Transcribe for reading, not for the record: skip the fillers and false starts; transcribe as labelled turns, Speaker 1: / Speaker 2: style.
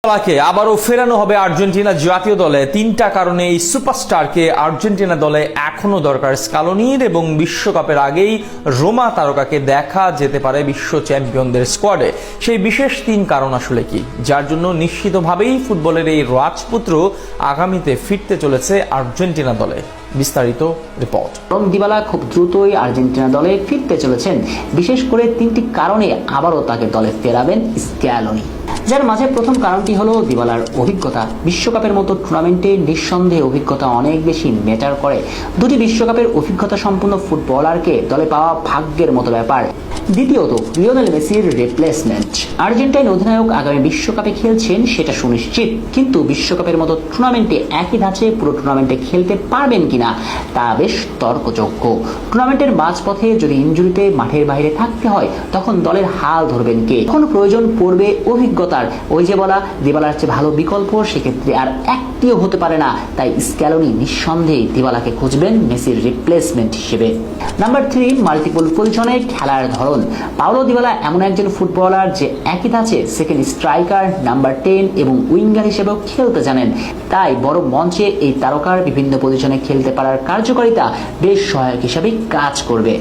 Speaker 1: দিবালাকে আবারও ফেরানো হবে আর্জেন্টিনা জাতীয় দলে। তিনটা কারণে এই সুপারস্টারকে আর্জেন্টিনা দলে এখনো দরকার স্কালোনির, এবং বিশ্বকাপের আগেই রোমা তারকাকে দেখা যেতে পারে বিশ্ব চ্যাম্পিয়নদের স্কোয়াডে। সেই বিশেষ তিন কারণ আসলে কি, যার জন্য নিশ্চিতভাবেই ফুটবলের এই রাজপুত্র আগামীতে ফিরতে চলেছে আর্জেন্টিনা দলে? বিস্তারিত রিপোর্ট।
Speaker 2: দিবালা খুব দ্রুতই আর্জেন্টিনা দলে ফিরতে চলেছেন। বিশেষ করে তিনটি কারণে আবারও তাকে দলে ফেরাবেন স্ক্যালোনি, যার মাঝে প্রথম কারণটি হলো দিবালার অভিজ্ঞতা। বিশ্বকাপের মতো টুর্নামেন্টে নিঃসন্দেহে অভিজ্ঞতা অনেক বেশি ম্যাটার করে। দুটি বিশ্বকাপের অভিজ্ঞতা সম্পন্ন ফুটবলারকে দলে পাওয়া ভাগ্যের মতো ব্যাপার। দ্বিতীয়ত, লিওনেল মেসির রিপ্লেসমেন্ট। আর্জেন্টাইন অধিনায়ক আগামী বিশ্বকাপে খেলছেন সেটা সুনিশ্চিত, কিন্তু বিশ্বকাপের মতো টুর্নামেন্টে একই ধাঁচে পুরো টুর্নামেন্টে খেলতে পারবেন কিনা তা বেশ তর্কযোগ্য। টুর্নামেন্টের মাঝপথে যদি ইনজুরিতে মাঠের বাইরে থাকতে হয়, তখন দলের হাল ধরবেন কে? তখন প্রয়োজন পড়বে অভিজ্ঞতার। ওই যে বলা, দিবালার চেয়ে ভালো বিকল্প সেক্ষেত্রে আর একটিও হতে পারে না। তাই স্ক্যালোনি নিঃসন্দেহে দিবালাকে খুঁজবেন মেসির রিপ্লেসমেন্ট হিসেবে। নাম্বার 3, মাল্টিপল পজিশনে খেলার ধরন। পাওলো দিবালা এমন একজন ফুটবলার যে একই ধাঁচে সেকেন্ড স্ট্রাইকার, নাম্বার 10 এবং উইঙ্গার হিসেবেও খেলতে জানেন। তাই বড় মঞ্চে এই তারকার বিভিন্ন পজিশনে খেলতে পারার কার্যকারিতা বেশ সহায়ক হিসেবে কাজ করবে।